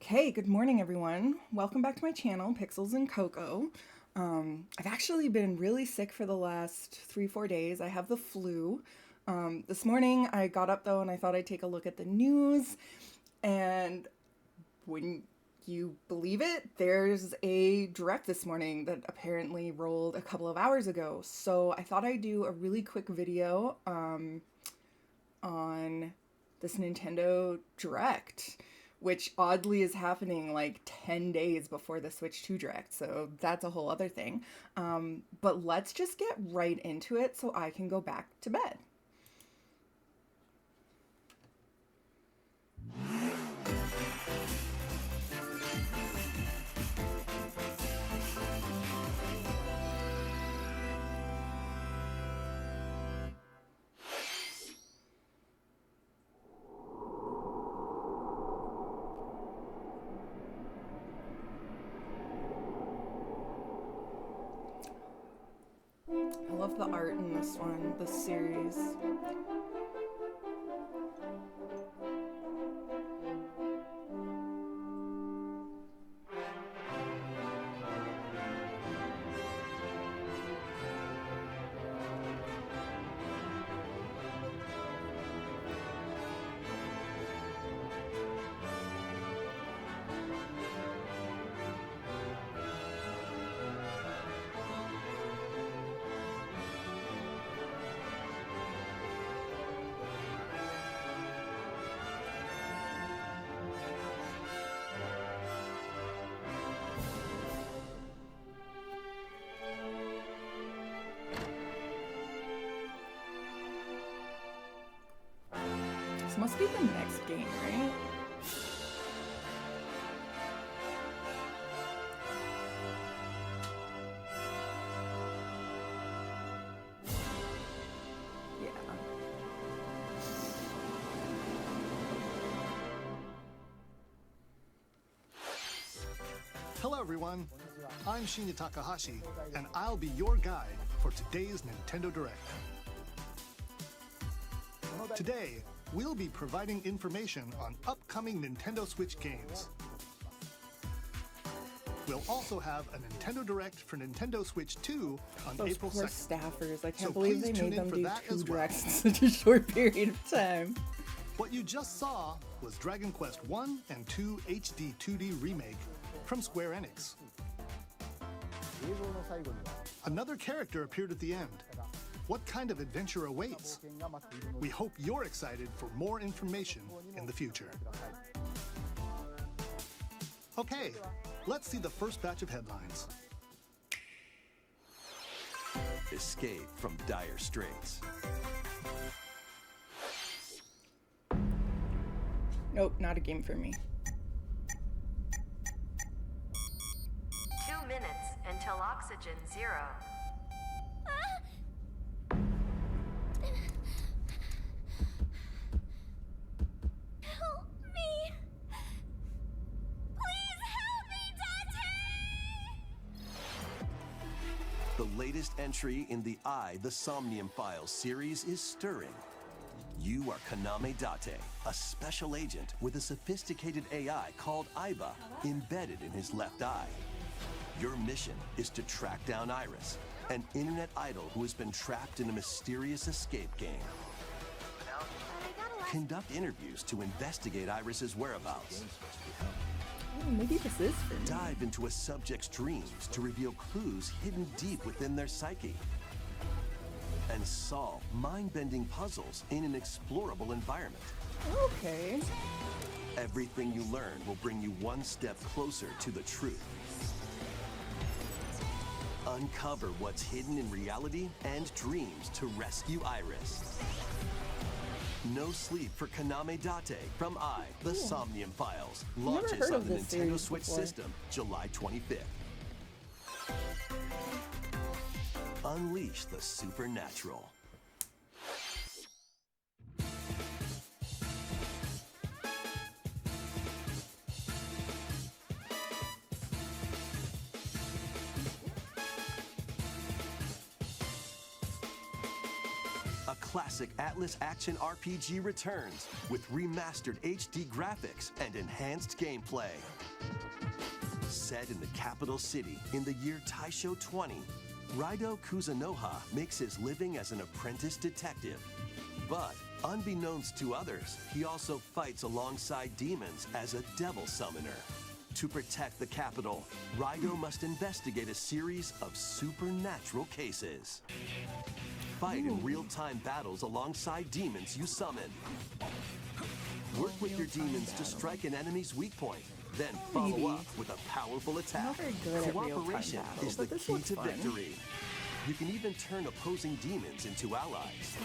Hey, good morning, everyone. Welcome back to my channel, Pixels and Cocoa. I've actually been really sick for the last 3-4 days. I have the flu. This morning I got up though and I thought I'd take a look at the news, and wouldn't you believe it, there's a direct this morning that apparently rolled a couple of hours ago. So I thought I'd do a really quick video on this Nintendo Direct, which oddly is happening like 10 days before the Switch 2 Direct, so that's a whole other thing. But let's just get right into it so I can go back to bed. I love the art in this one, this series. This must be the next game, right? Yeah. Hello everyone, I'm Shinya Takahashi, and I'll be your guide for today's Nintendo Direct. Today, we'll be providing information on upcoming Nintendo Switch games. We'll also have a Nintendo Direct for Nintendo Switch 2 on Those April poor 2nd. staffers. I can't So believe please they tune made in them for do that two as well. directs in such a short period of time. What you just saw was Dragon Quest 1 and 2 HD 2D Remake from Square Enix. Another character appeared at the end. What kind of adventure awaits? We hope you're excited for more information in the future. Okay, let's see the first batch of headlines. Escape from dire straits. Nope, not a game for me. 2 minutes until oxygen 0. Help me! Please help me, Dante! The latest entry in the The Somnium Files series is stirring. You are Kaname Date, a special agent with a sophisticated AI called Aiba embedded in his left eye. Your mission is to track down Iris, an internet idol who has been trapped in a mysterious escape game. Conduct interviews to investigate Iris's whereabouts. Oh, maybe this is for me. Dive into a subject's dreams to reveal clues hidden deep within their psyche. And solve mind-bending puzzles in an explorable environment. Okay. Everything you learn will bring you one step closer to the truth. Uncover what's hidden in reality and dreams to rescue Iris. No Sleep for Kaname Date from The Somnium Files. Launches heard on of the this Nintendo series Switch before. system July 25th. Unleash the supernatural. classic Atlas action RPG returns with remastered HD graphics and enhanced gameplay. Set in the capital city in the year Taisho 20, Raido Kuzunoha makes his living as an apprentice detective. But unbeknownst to others, he also fights alongside demons as a devil summoner. To protect the capital, Raido must investigate a series of supernatural cases. Fight in real-time battles alongside demons you summon. Work with your demons to strike an enemy's weak point, then follow up with a powerful attack. Not very good at real-time Cooperation battles, is the but this key looks to fun. victory. You can even turn opposing demons into allies.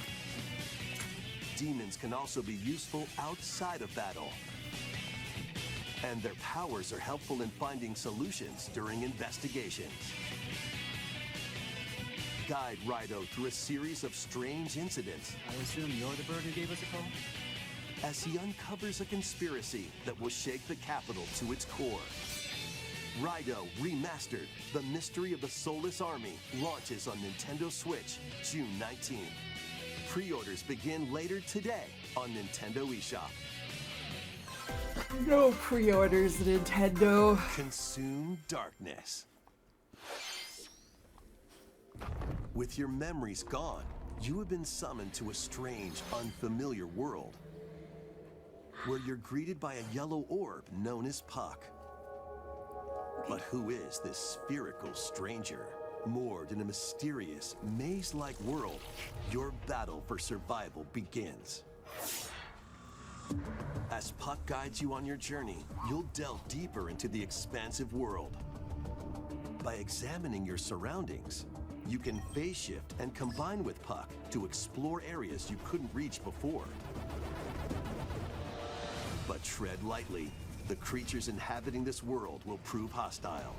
Demons can also be useful outside of battle. And their powers are helpful in finding solutions during investigations. Guide Raido through a series of strange incidents I assume you're the bird who gave us a call? as he uncovers a conspiracy that will shake the capital to its core. Raido Remastered, The Mystery of the Soulless Army, launches on Nintendo Switch June 19th. Pre-orders begin later today on Nintendo eShop. No pre-orders, Nintendo. Consume darkness. With your memories gone, you have been summoned to a strange, unfamiliar world, where you're greeted by a yellow orb known as Puck. But who is this spherical stranger? Moored in a mysterious, maze-like world, your battle for survival begins. As Puck guides you on your journey, you'll delve deeper into the expansive world. By examining your surroundings, you can phase shift and combine with Puck to explore areas you couldn't reach before. But tread lightly. The creatures inhabiting this world will prove hostile.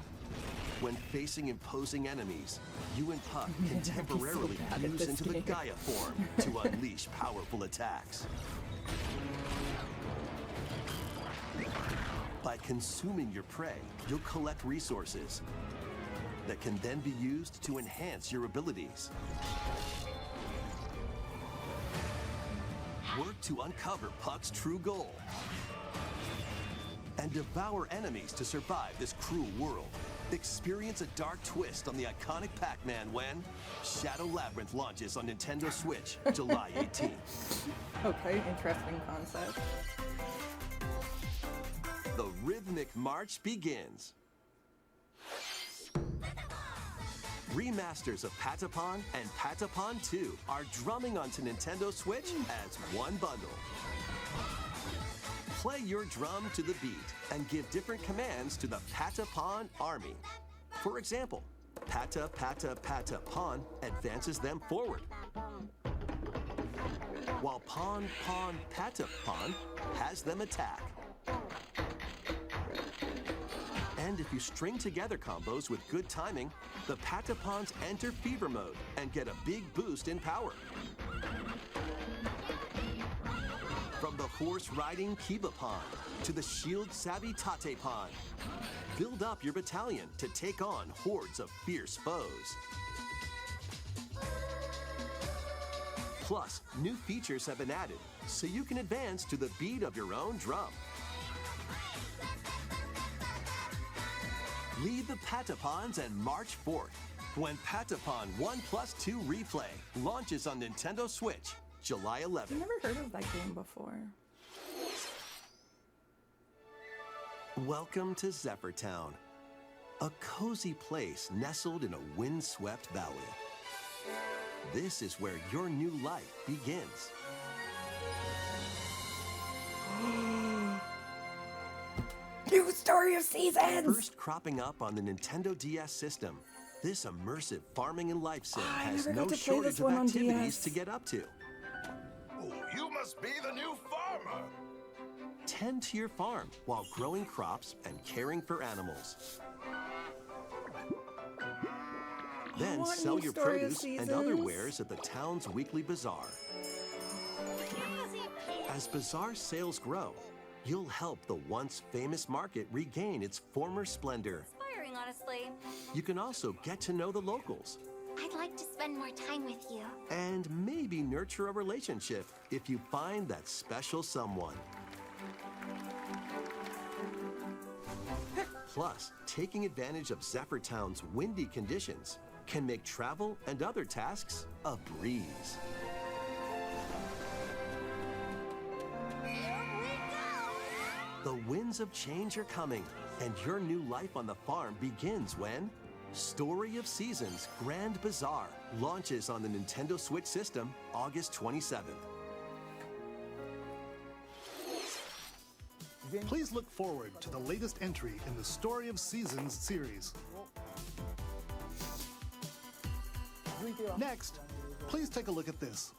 When facing imposing enemies, you and Puck can temporarily bad at fuse this into the game. Gaia form to unleash powerful attacks. By consuming your prey, you'll collect resources that can then be used to enhance your abilities. Work to uncover Puck's true goal and devour enemies to survive this cruel world. Experience a dark twist on the iconic Pac-Man when Shadow Labyrinth launches on Nintendo Switch July 18th. Okay, interesting concept. The rhythmic march begins. Remasters of Patapon and Patapon 2 are drumming onto Nintendo Switch as one bundle. Play your drum to the beat and give different commands to the Patapon army. For example, Pata Pata Pata Pon advances them forward, while Pon Pon Patapon has them attack. And if you string together combos with good timing, the Patapons enter fever mode and get a big boost in power. From the horse-riding Kibapon to the shield-savvy Tatepon, build up your battalion to take on hordes of fierce foes. Plus, new features have been added, so you can advance to the beat of your own drum. Lead the Patapons and march forth when Patapon 1+2 Replay launches on Nintendo Switch July 11th. I've never heard of that game before. Welcome to Zephyrtown, a cozy place nestled in a windswept valley. This is where your new life begins. New story of seasons! First cropping up on the Nintendo DS system, this immersive farming and life sim I has never no got to play shortage this of one on activities DS. to get up to. Oh, you must be the new farmer. Tend to your farm while growing crops and caring for animals. Then want sell new your story of produce and other seasons. wares at the town's weekly bazaar. As bazaar sales grow, you'll help the once famous market regain its former splendor. Inspiring, honestly. You can also get to know the locals I'd like to spend more time with you. And maybe nurture a relationship if you find that special someone. Plus, taking advantage of Zephyr Town's windy conditions can make travel and other tasks a breeze. Here we go! The winds of change are coming, and your new life on the farm begins when Story of Seasons Grand Bazaar launches on the Nintendo Switch system August 27th. Please look forward to the latest entry in the Story of Seasons series. Next, please take a look at this.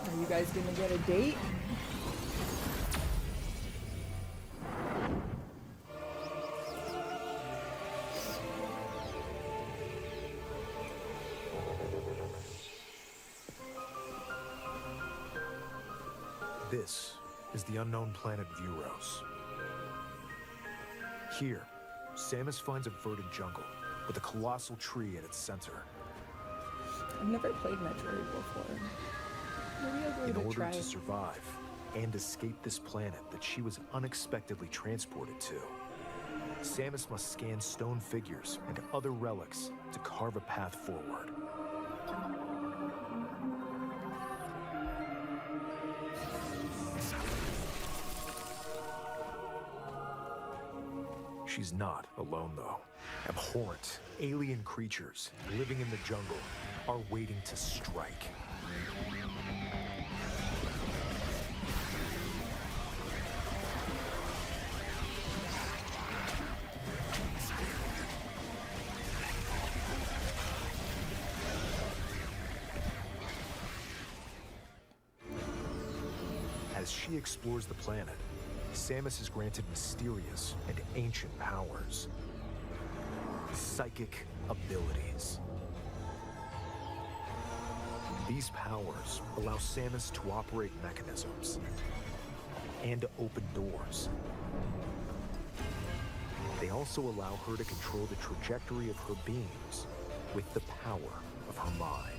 Are you guys gonna get a date? This is the unknown planet Vuros. Here, Samus finds a verdant jungle with a colossal tree at its center. I've never played Metroid before. Maybe I'll In give it a order try. to survive and escape this planet that she was unexpectedly transported to, Samus must scan stone figures and other relics to carve a path forward. She's not alone, though. Abhorrent, alien creatures living in the jungle are waiting to strike. As she explores the planet, Samus is granted mysterious and ancient powers. Psychic abilities. These powers allow Samus to operate mechanisms and to open doors. They also allow her to control the trajectory of her beams with the power of her mind.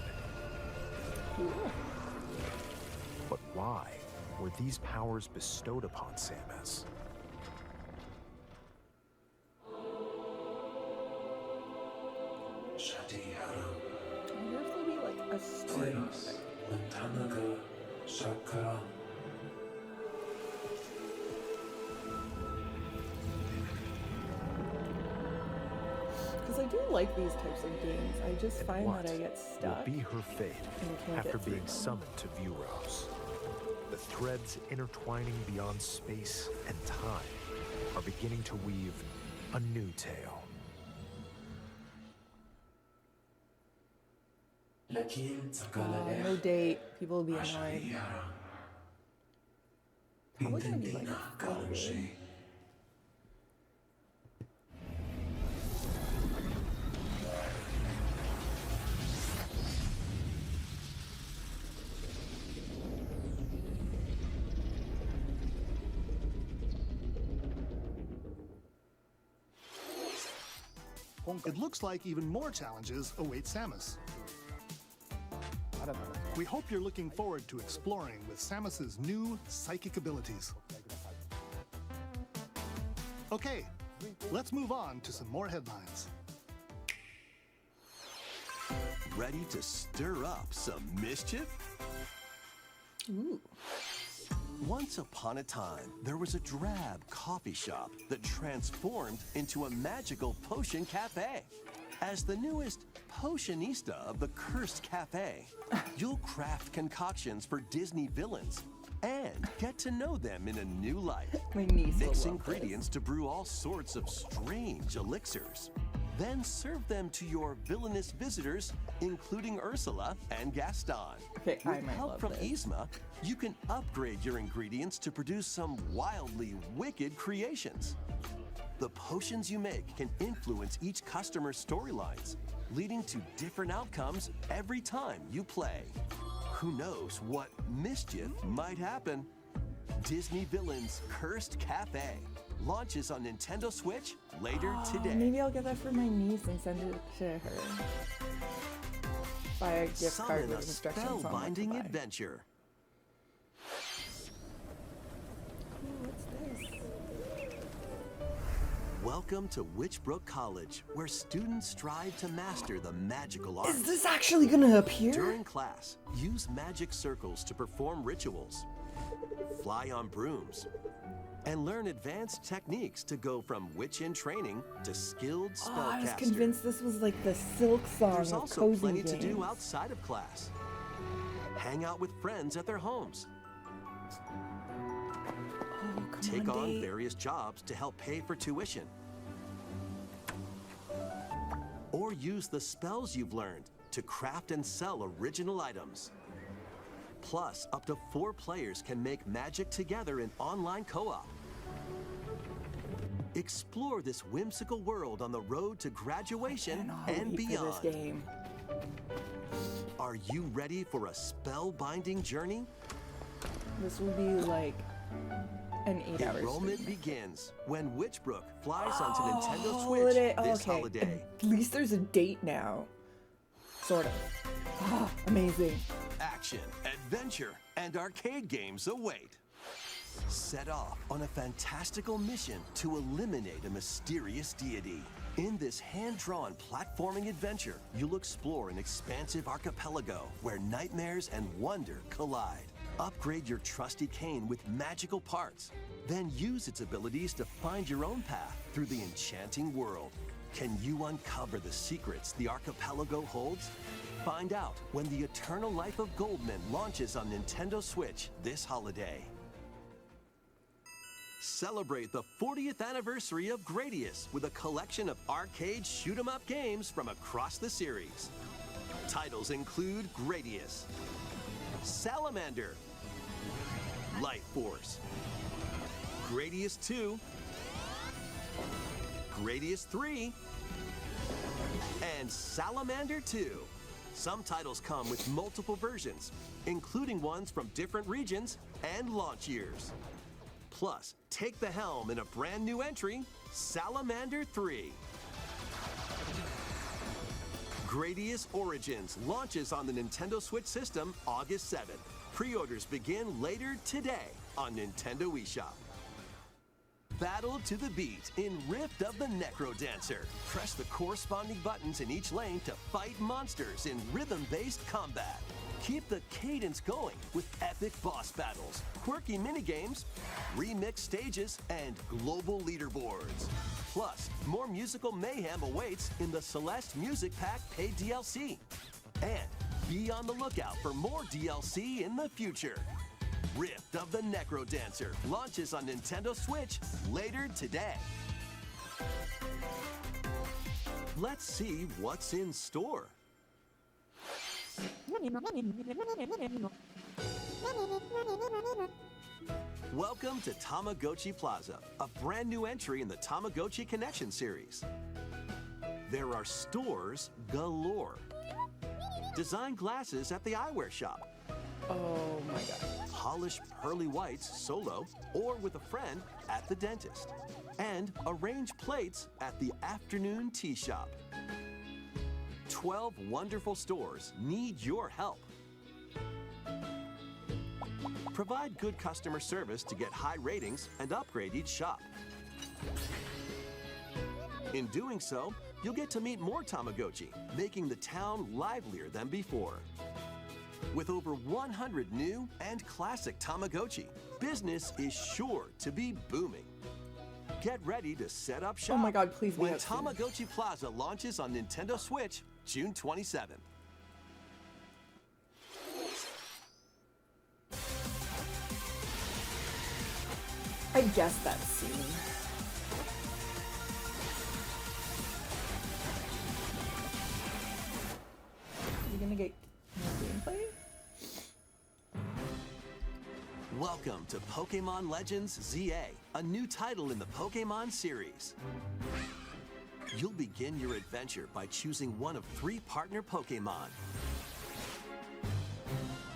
Cool. But why were these powers bestowed upon Samus? I wonder if there'll be like a story. Because I do like these types of games. I just And find what that I get will stuck. be her fate and can't after get through being them. summoned to Vuros? The threads intertwining beyond space and time are beginning to weave a new tale. No date. People will be annoyed. Probably gonna be like really good. It looks like even more challenges await Samus. We hope you're looking forward to exploring with Samus's new psychic abilities. Okay, let's move on to some more headlines. Ready to stir up some mischief? Ooh. Once upon a time, there was a drab coffee shop that transformed into a magical potion cafe. As the newest potionista of the Cursed Cafe, you'll craft concoctions for Disney villains and get to know them in a new light. My niece will Mix love ingredients to brew all sorts of strange elixirs. Then serve them to your villainous visitors, including Ursula and Gaston. Okay, I With might help love from this. Yzma, you can upgrade your ingredients to produce some wildly wicked creations. The potions you make can influence each customer's storylines, leading to different outcomes every time you play. Who knows what mischief might happen? Disney Villains Cursed Cafe launches on Nintendo Switch later today. Maybe I'll get that for my niece and send it to her. Buy a gift card Summon with a instructions on what to spellbinding buy. adventure. Ooh, what's this? Welcome to Witchbrook College, where students strive to master the magical arts. Is this actually gonna appear? During class, use magic circles to perform rituals, fly on brooms, and learn advanced techniques to go from witch in training to skilled spellcaster. I was convinced this was like the Silk Song There's of also cozy plenty games. to do outside of class. Hang out with friends at their homes. Oh, come Take on Dave. various jobs to help pay for tuition. Or use the spells you've learned to craft and sell original items. Plus, up to 4 players can make magic together in online co-op. Explore this whimsical world on the road to graduation Cannot and wait for beyond. this game. Are you ready for a spellbinding journey? This will be like an 8-hour Enrollment stream. begins when Witchbrook flies onto Nintendo Holiday. Switch this Okay. holiday. At least there's a date now. Sort of. Oh, amazing. Action, adventure, and arcade games await. Set off on a fantastical mission to eliminate a mysterious deity. In this hand-drawn platforming adventure, you'll explore an expansive archipelago where nightmares and wonder collide. Upgrade your trusty cane with magical parts, then use its abilities to find your own path through the enchanting world. Can you uncover the secrets the archipelago holds? Find out when the Eternal Life of Goldman launches on Nintendo Switch this holiday. Celebrate the 40th anniversary of Gradius with a collection of arcade shoot-'em-up games from across the series. Titles include Gradius, Salamander, Light Force, Gradius 2, Gradius 3, and Salamander 2. Some titles come with multiple versions, including ones from different regions and launch years. Plus, take the helm in a brand new entry, Salamander 3. Gradius Origins launches on the Nintendo Switch system August 7th. Pre-orders begin later today on Nintendo eShop. Battle to the beat in Rift of the Necro Dancer. Press the corresponding buttons in each lane to fight monsters in rhythm-based combat. Keep the cadence going with epic boss battles, quirky minigames, remix stages, and global leaderboards. Plus, more musical mayhem awaits in the Celeste Music Pack paid DLC. And be on the lookout for more DLC in the future. Rift of the Necro Dancer launches on Nintendo Switch later today. Let's see what's in store. Welcome to Tamagotchi Plaza, a brand new entry in the Tamagotchi Connection series. There are stores galore. Design glasses at the eyewear shop. Oh my god. Polish pearly whites solo or with a friend at the dentist. And arrange plates at the afternoon tea shop. 12 wonderful stores need your help. Provide good customer service to get high ratings and upgrade each shop. In doing so, you'll get to meet more Tamagotchi, making the town livelier than before. With over 100 new and classic Tamagotchi, business is sure to be booming. Get ready to set up shop. Oh my god, please be when out soon. Tamagotchi Plaza launches on Nintendo Switch June 27th. I guess that's soon. gonna get more gameplay? Welcome to Pokemon Legends ZA, a new title in the Pokemon series. You'll begin your adventure by choosing one of 3 partner Pokemon.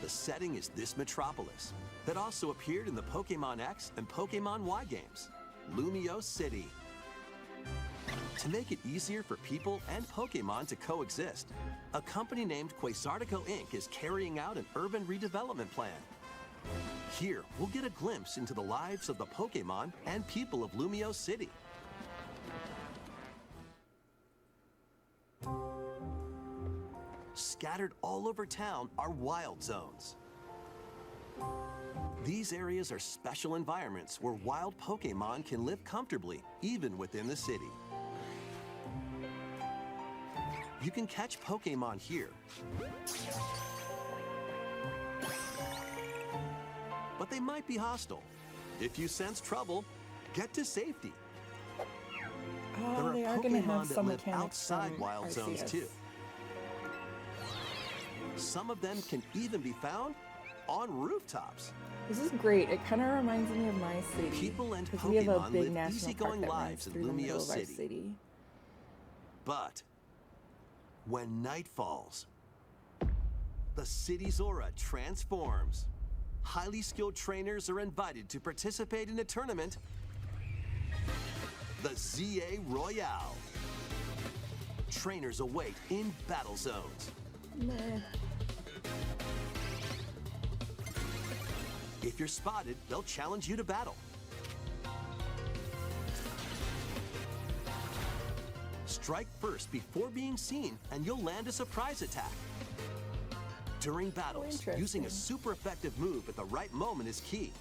The setting is this metropolis that also appeared in the Pokemon X and Pokemon Y games, Lumio City. To make it easier for people and Pokemon to coexist, a company named Quasartico Inc. is carrying out an urban redevelopment plan. Here, we'll get a glimpse into the lives of the Pokemon and people of Lumio City. Scattered all over town are wild zones. These areas are special environments where wild Pokemon can live comfortably, even within the city. You can catch Pokemon here, but they might be hostile. If you sense trouble, get to safety. Oh, they are gonna have some live mechanics outside from wild zones RCS. too. Some of them can even be found on rooftops. This is great. It kind of reminds me of my city. People and because we have a Pokemon big live national easygoing park that lives runs in through the middle Lumio of our City. city. But when night falls, the city's aura transforms. Highly skilled trainers are invited to participate in a tournament, the ZA Royale. Trainers await in battle zones. Meh. If you're spotted, they'll challenge you to battle. Strike first before being seen, and you'll land a surprise attack. During battles, using a interesting. super effective move at the right moment is key.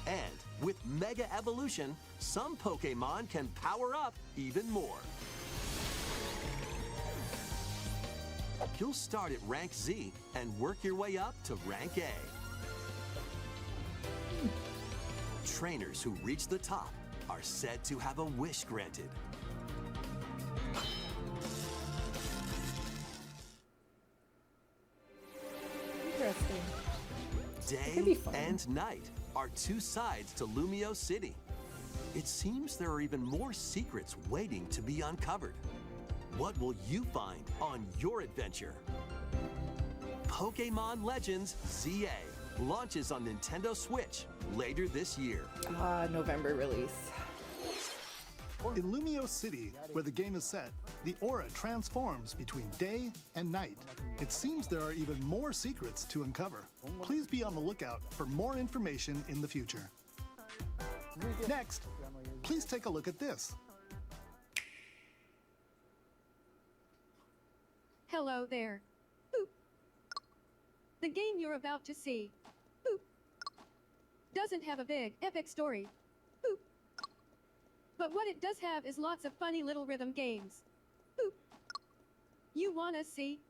And with Mega Evolution, some Pokemon can power up even more. You'll start at rank Z and work your way up to rank A. Trainers who reach the top are said to have a wish granted. Interesting. Day could be fun. and night are 2 sides to Lumio City. It seems there are even more secrets waiting to be uncovered. What will you find on your adventure? Pokemon Legends ZA launches on Nintendo Switch later this year. November release. In Lumio City, where the game is set, the aura transforms between day and night. It seems there are even more secrets to uncover. Please be on the lookout for more information in the future. Next, please take a look at this. Hello there. Boop. The game you're about to see, boop, doesn't have a big, epic story. Boop. But what it does have is lots of funny little rhythm games. Boop. You wanna see?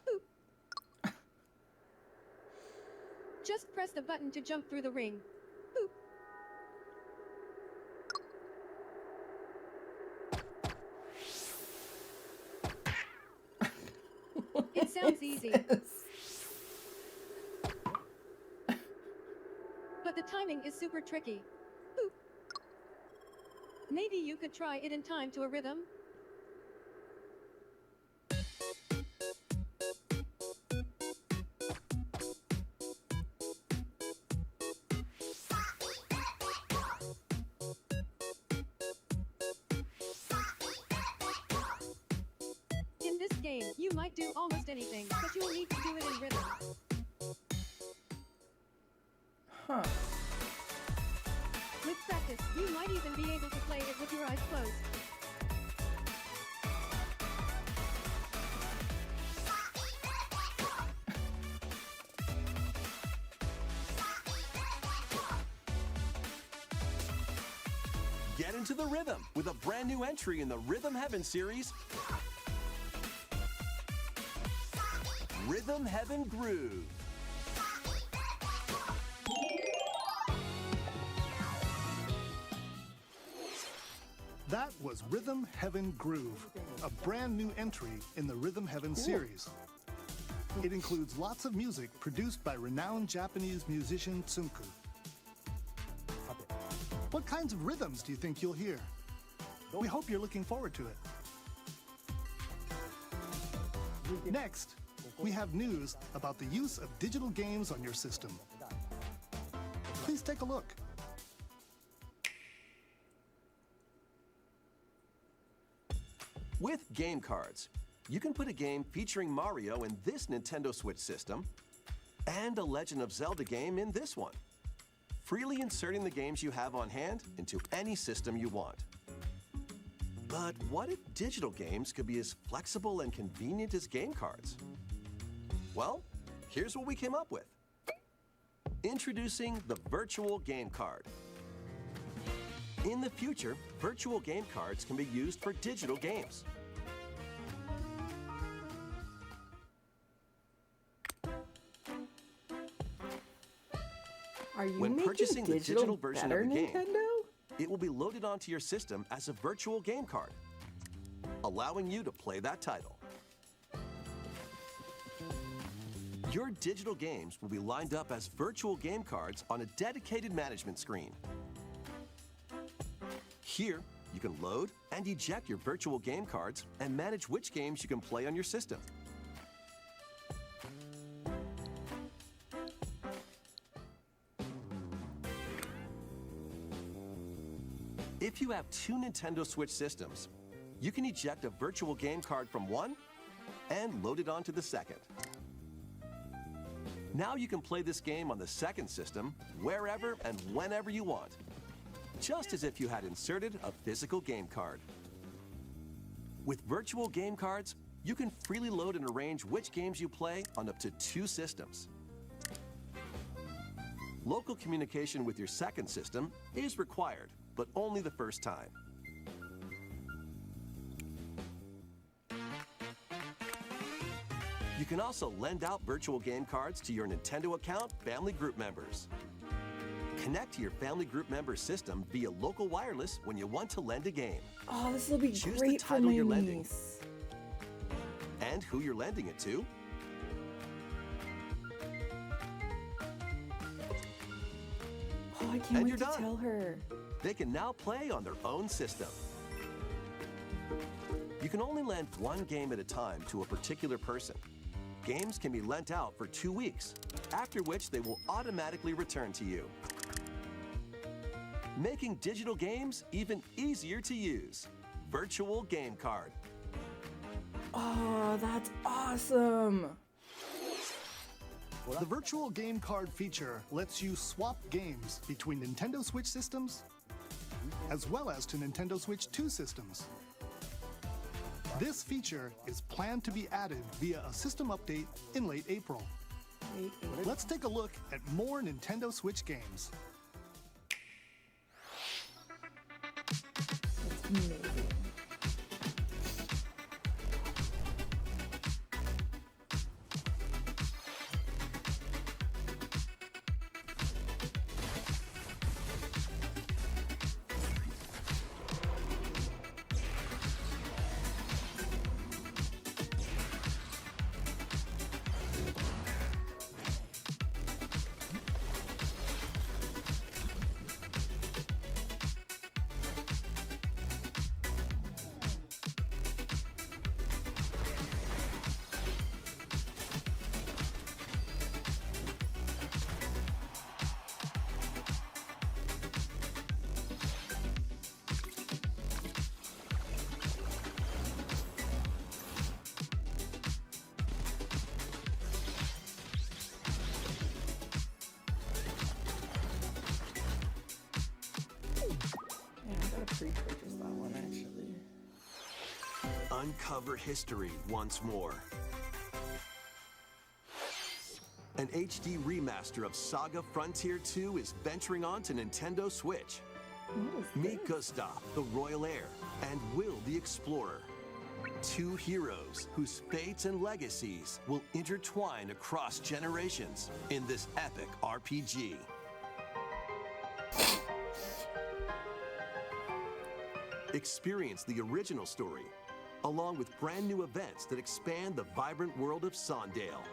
Boop. Just press the button to jump through the ring. Boop. It sounds easy. But the timing is super tricky. Boop. Maybe you could try it in time to a rhythm. In this game, you might do almost anything, but you'll need to do it in rhythm. Huh. With practice, you might even be able to play it with your eyes closed. Get into the rhythm with a brand new entry in the Rhythm Heaven series, Rhythm Heaven Groove. That was Rhythm Heaven Groove, a brand new entry in the Rhythm Heaven series. It includes lots of music produced by renowned Japanese musician Tsunku. What kinds of rhythms do you think you'll hear? We hope you're looking forward to it. Next, we have news about the use of digital games on your system. Please take a look. With game cards, you can put a game featuring Mario in this Nintendo Switch system and a Legend of Zelda game in this one, freely inserting the games you have on hand into any system you want. But what if digital games could be as flexible and convenient as game cards? Well, here's what we came up with. Introducing the virtual game card. In the future, virtual game cards can be used for digital games. Are you When making purchasing the digital version better, of the game, Nintendo? it will be loaded onto your system as a virtual game card, allowing you to play that title. Your digital games will be lined up as virtual game cards on a dedicated management screen. Here, you can load and eject your virtual game cards and manage which games you can play on your system. If you have two Nintendo Switch systems, you can eject a virtual game card from one and load it onto the second. Now you can play this game on the second system wherever and whenever you want, just as if you had inserted a physical game card. With virtual game cards, you can freely load and arrange which games you play on up to two systems. Local communication with your second system is required, but only the first time. You can also lend out virtual game cards to your Nintendo account family group members. Connect to your family group member system via local wireless when you want to lend a game. Oh, this will be Choose great the for title my you're lending niece. and who you're lending it to. Oh, I can't And wait you're to done. tell her. They can now play on their own system. You can only lend one game at a time to a particular person. Games can be lent out for 2 weeks, after which they will automatically return to you. Making digital games even easier to use. Virtual Game Card. Oh, that's awesome. The virtual game card feature lets you swap games between Nintendo Switch systems as well as to Nintendo Switch 2 systems. This feature is planned to be added via a system update in late April. Let's take a look at more Nintendo Switch games. That's amazing. Yeah, I gotta pre-purchase that one actually. Uncover history once more. An HD remaster of Saga Frontier 2 is venturing on to Nintendo Switch. Meet Gustav, the Royal Heir, and Will the Explorer. Two heroes whose fates and legacies will intertwine across generations in this epic RPG. Experience the original story, along with brand new events that expand the vibrant world of Sondale.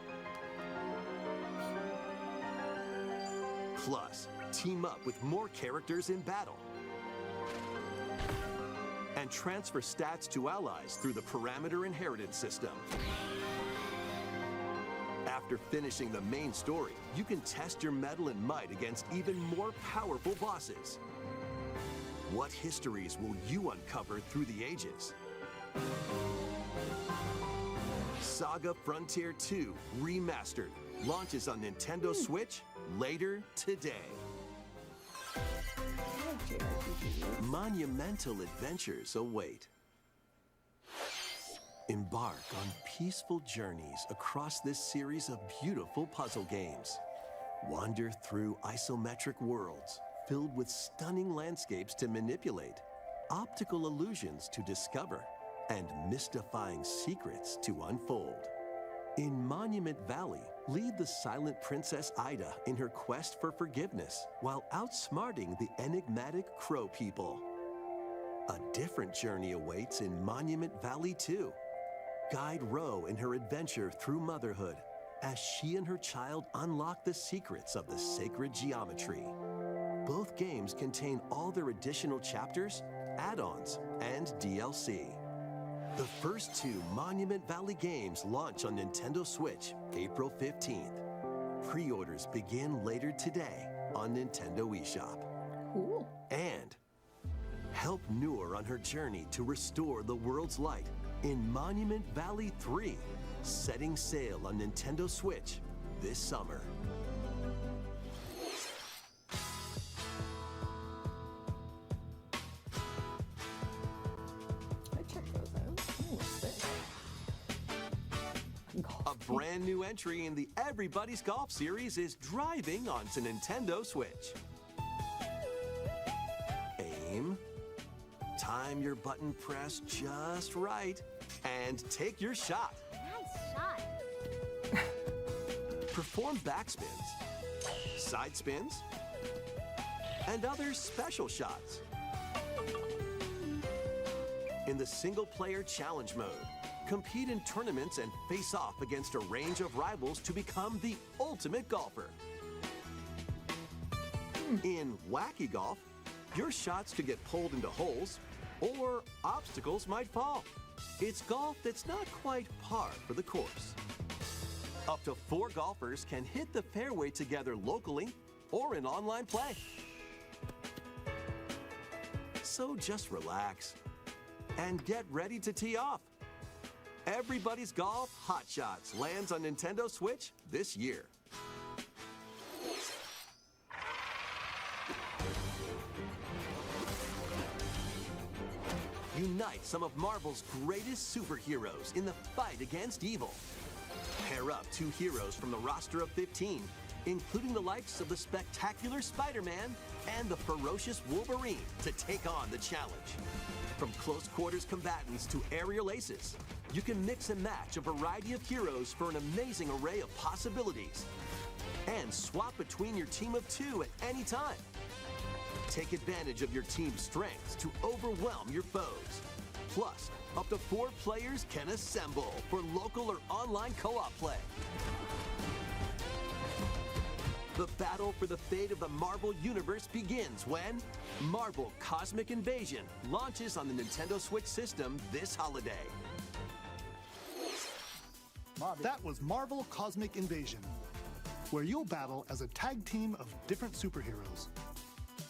Plus, team up with more characters in battle. And transfer stats to allies through the parameter inheritance system. After finishing the main story, you can test your mettle and might against even more powerful bosses. What histories will you uncover through the ages? Saga Frontier 2 Remastered launches on Nintendo Switch later today. Monumental adventures await. Embark on peaceful journeys across this series of beautiful puzzle games. Wander through isometric worlds filled with stunning landscapes to manipulate, optical illusions to discover, and mystifying secrets to unfold. In Monument Valley, lead the silent Princess Ida in her quest for forgiveness while outsmarting the enigmatic Crow people. A different journey awaits in Monument Valley 2. Guide Ro in her adventure through motherhood as she and her child unlock the secrets of the sacred geometry. Both games contain all their additional chapters, add-ons, and DLC. The first two Monument Valley games launch on Nintendo Switch April 15th. Pre-orders begin later today on Nintendo eShop. Cool. And help Noor on her journey to restore the world's light in Monument Valley 3, setting sail on Nintendo Switch this summer. A brand new entry in the Everybody's Golf series is driving onto Nintendo Switch. Aim, time your button press just right, and take your shot. Nice shot. Perform backspins, side spins, and other special shots. In the single-player challenge mode, compete in tournaments and face off against a range of rivals to become the ultimate golfer. In Wacky Golf, your shots could get pulled into holes, or obstacles might fall. It's golf that's not quite par for the course. Up to 4 golfers can hit the fairway together locally or in online play. So just relax and get ready to tee off. Everybody's Golf Hot Shots lands on Nintendo Switch this year. Unite some of Marvel's greatest superheroes in the fight against evil. Pair up 2 heroes from the roster of 15, including the likes of the spectacular Spider-Man and the ferocious Wolverine, to take on the challenge. From close quarters combatants to aerial aces, you can mix and match a variety of heroes for an amazing array of possibilities. And swap between your team of 2 at any time. Take advantage of your team's strengths to overwhelm your foes. Plus, up to 4 players can assemble for local or online co-op play. The battle for the fate of the Marvel Universe begins when Marvel Cosmic Invasion launches on the Nintendo Switch system this holiday. That was Marvel Cosmic Invasion, where you'll battle as a tag team of different superheroes.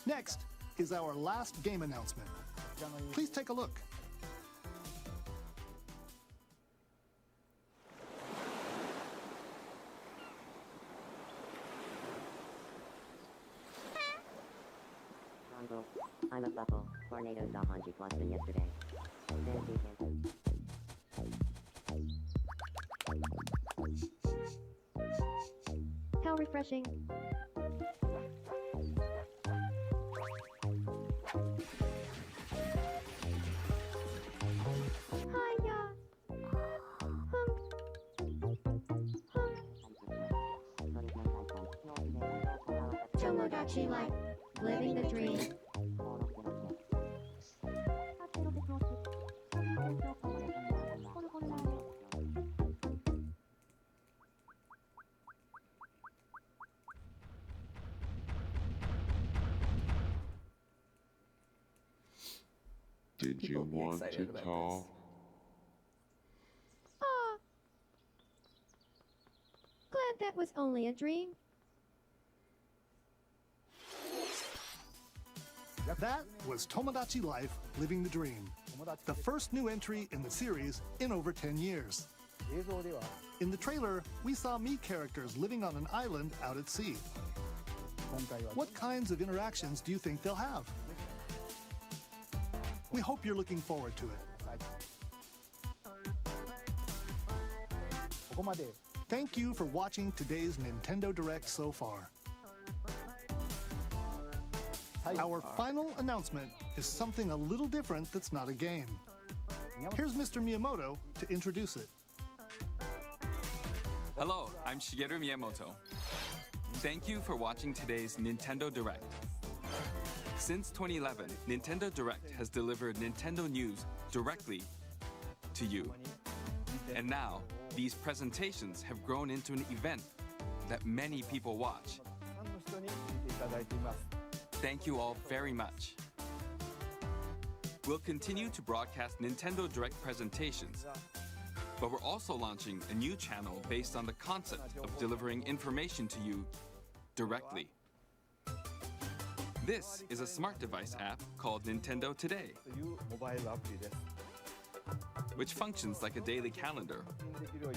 Next is our last game announcement. Please take a look. I'm a buckle. Tornadoes off on G Boston yesterday. How refreshing. Hiya. Tomodachi life. Living the dream. Did you people be want to excited about talk? Aw. Glad that was only a dream. That was Tomodachi Life Living the Dream, the first new entry in the series in over 10 years. In the trailer, we saw Mii characters living on an island out at sea. What kinds of interactions do you think they'll have? We hope you're looking forward to it. Thank you for watching today's Nintendo Direct so far. Our final announcement is something a little different that's not a game. Here's Mr. Miyamoto to introduce it. Hello, I'm Shigeru Miyamoto. Thank you for watching today's Nintendo Direct. Since 2011, Nintendo Direct has delivered Nintendo news directly to you. And now, these presentations have grown into an event that many people watch. Thank you all very much. We'll continue to broadcast Nintendo Direct presentations, but we're also launching a new channel based on the concept of delivering information to you directly. This is a smart device app called Nintendo Today, which functions like a daily calendar.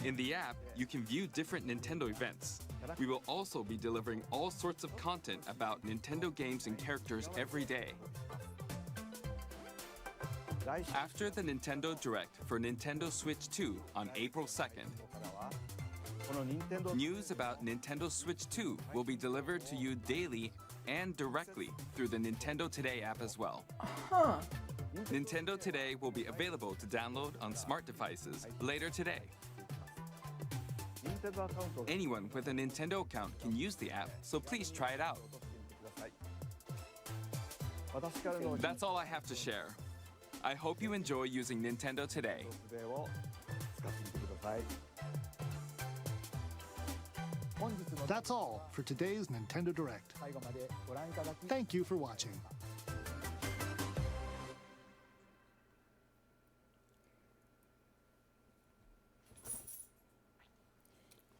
In the app, you can view different Nintendo events. We will also be delivering all sorts of content about Nintendo games and characters every day. After the Nintendo Direct for Nintendo Switch 2 on April 2nd, news about Nintendo Switch 2 will be delivered to you daily and directly through the Nintendo Today app as well. Nintendo Today will be available to download on smart devices later today. Anyone with a Nintendo account can use the app, so please try it out. That's all I have to share. I hope you enjoy using Nintendo Today. That's all for today's Nintendo Direct. Thank you for watching.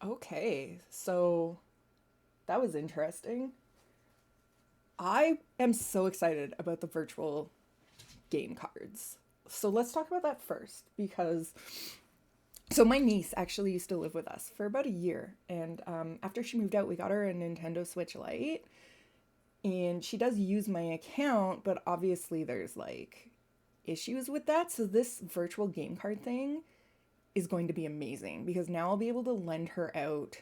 Okay, so that was interesting. I am so excited about the virtual game cards. So let's talk about that first, because so my niece actually used to live with us for about a year, and after she moved out, we got her a Nintendo Switch Lite, and she does use my account, but obviously there's like issues with that. So this virtual game card thing is going to be amazing, because now I'll be able to lend her out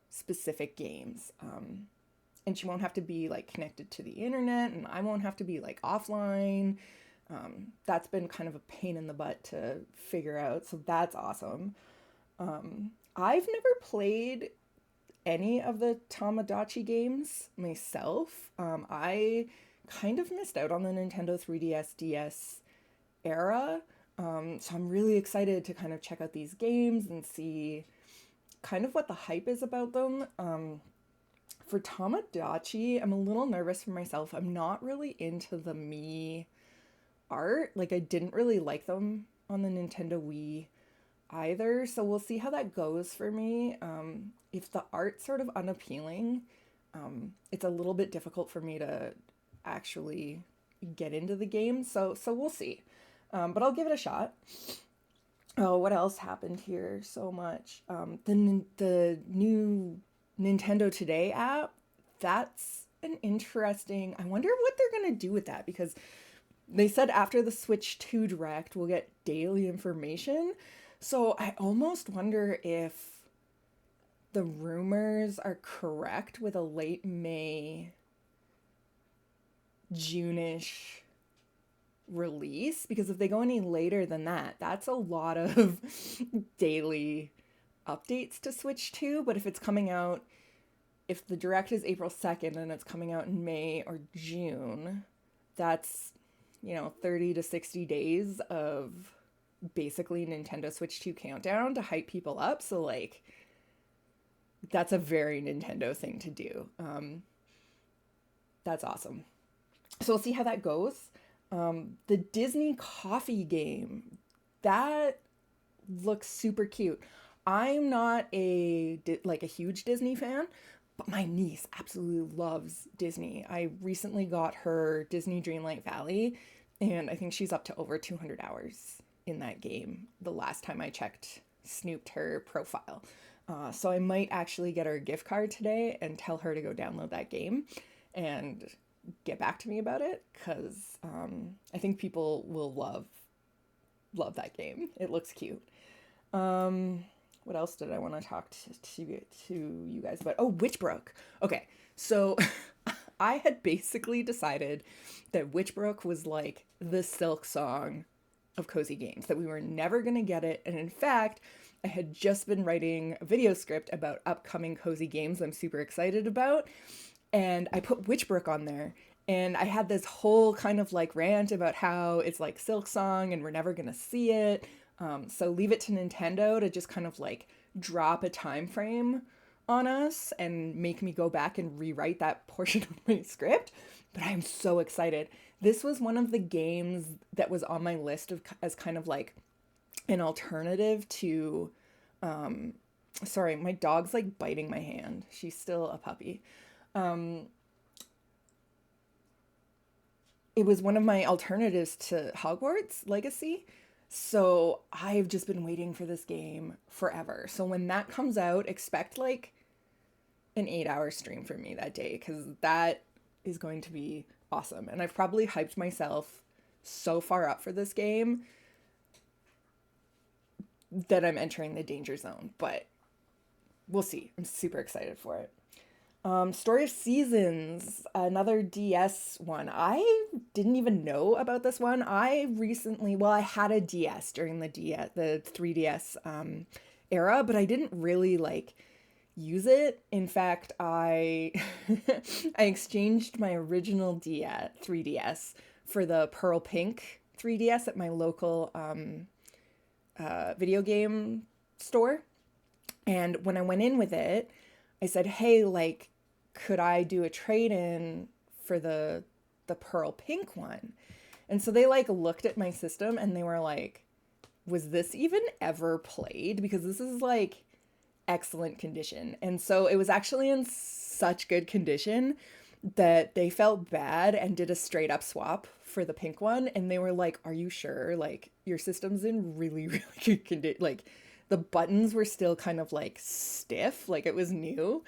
specific games, and she won't have to be like connected to the internet, and I won't have to be like offline. That's been kind of a pain in the butt to figure out, so that's awesome. I've never played any of the Tomodachi games myself. I kind of missed out on the Nintendo 3DS DS era, so I'm really excited to kind of check out these games and see kind of what the hype is about them. For Tomodachi, I'm a little nervous for myself. I'm not really into the Mii art. Like, I didn't really like them on the Nintendo Wii either, so we'll see how that goes for me. If the art's sort of unappealing, it's a little bit difficult for me to actually get into the game, so we'll see. But I'll give it a shot. Oh, what else happened here? So much. The new Nintendo Today app, that's an interesting... I wonder what they're going to do with that, because they said after the Switch 2 Direct, we'll get daily information. So I almost wonder if the rumors are correct with a late May, June-ish release, because if they go any later than that, that's a lot of daily updates to Switch 2. But if it's coming out, if the Direct is April 2nd and it's coming out in May or June, that's, 30 to 60 days of basically Nintendo Switch 2 countdown to hype people up. So like, that's a very Nintendo thing to do. That's awesome. So we'll see how that goes. The Disney coffee game, that looks super cute. I'm not a huge Disney fan, but my niece absolutely loves Disney. I recently got her Disney Dreamlight Valley, and I think she's up to over 200 hours in that game. The last time I checked, snooped her profile. So I might actually get her a gift card today and tell her to go download that game and get back to me about it, because I think people will love that game. It looks cute. What else did I want to talk to you guys about? Oh, Witchbrook. Okay, so I had basically decided that Witchbrook was like the Silk Song of cozy games, that we were never going to get it. And in fact, I had just been writing a video script about upcoming cozy games I'm super excited about. And I put Witchbrook on there. And I had this whole kind of like rant about how it's like Silk Song and we're never going to see it. So leave it to Nintendo to just kind of like drop a time frame on us and make me go back and rewrite that portion of my script. But I'm so excited. This was one of the games that was on my list as kind of like an alternative to, sorry, my dog's like biting my hand. She's still a puppy. It was one of my alternatives to Hogwarts Legacy. So I've just been waiting for this game forever. So when that comes out, expect like an 8-hour stream for me that day, because that is going to be awesome. And I've probably hyped myself so far up for this game that I'm entering the danger zone, but we'll see. I'm super excited for it. Story of Seasons, another DS one. I didn't even know about this one. I had a DS during the 3DS era, but I didn't really like use it. In fact, I I exchanged my original 3DS for the Pearl Pink 3DS at my local video game store. And when I went in with it, I said, hey, like, could I do a trade-in for the Pearl Pink one? And so they like looked at my system and they were like, was this even ever played? Because this is like excellent condition. And so it was actually in such good condition that they felt bad and did a straight up swap for the pink one. And they were like, are you sure? Like, your system's in really, really good condition. Like, the buttons were still kind of like stiff, like it was new.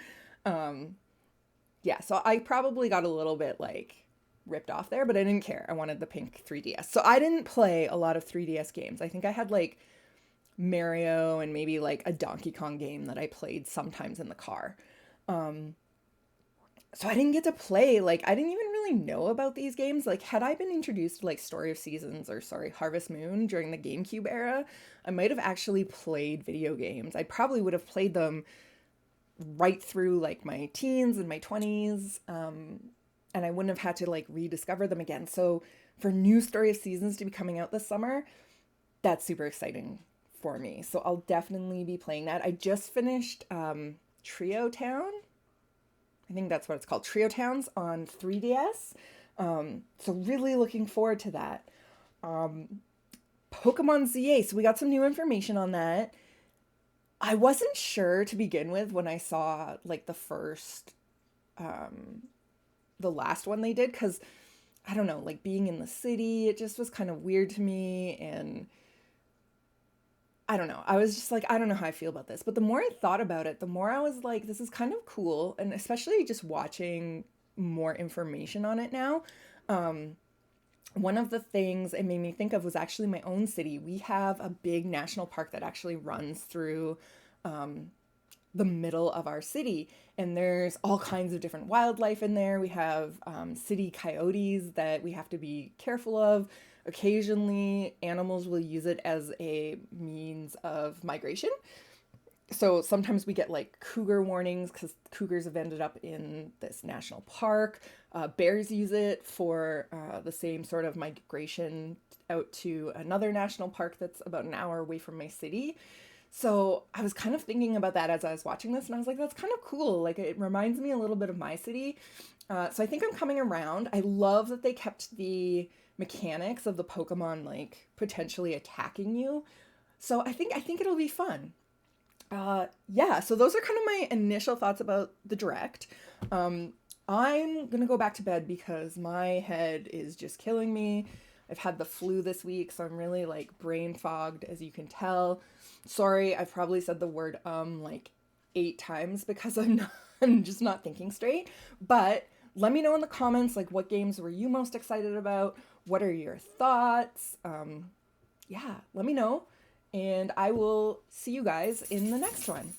Yeah, so I probably got a little bit like ripped off there, but I didn't care. I wanted the pink 3DS. So I didn't play a lot of 3DS games. I think I had like Mario and maybe like a Donkey Kong game that I played sometimes in the car. So I didn't get to play, like, I didn't even really know about these games. Like, had I been introduced to, like, Story of Seasons or, Harvest Moon during the GameCube era, I might have actually played video games. I probably would have played them right through, like, my teens and my 20s, and I wouldn't have had to, like, rediscover them again. So for new Story of Seasons to be coming out this summer, that's super exciting for me. So I'll definitely be playing that. I just finished Trio Town. I think that's what it's called, Trio Towns on 3DS. So really looking forward to that. Pokemon ZA, so we got some new information on that. I wasn't sure to begin with when I saw like the last one they did, because I don't know, like being in the city, it just was kind of weird to me, and I don't know. I was just like, I don't know how I feel about this. But the more I thought about it, the more I was like, this is kind of cool. And especially just watching more information on it now. One of the things it made me think of was actually my own city. We have a big national park that actually runs through the middle of our city. And there's all kinds of different wildlife in there. We have city coyotes that we have to be careful of. Occasionally, animals will use it as a means of migration. So sometimes we get like cougar warnings because cougars have ended up in this national park. Bears use it for the same sort of migration out to another national park that's about an hour away from my city. So I was kind of thinking about that as I was watching this, and I was like, that's kind of cool. Like, it reminds me a little bit of my city. So I think I'm coming around. I love that they kept the mechanics of the Pokemon like potentially attacking you. So I think it'll be fun. Yeah, so those are kind of my initial thoughts about the Direct. I'm gonna go back to bed because my head is just killing me. I've had the flu this week, so I'm really like brain fogged, as you can tell. Sorry, I've probably said the word like 8 times because I'm just not thinking straight. But let me know in the comments, like, what games were you most excited about? What are your thoughts? Yeah, let me know. And I will see you guys in the next one.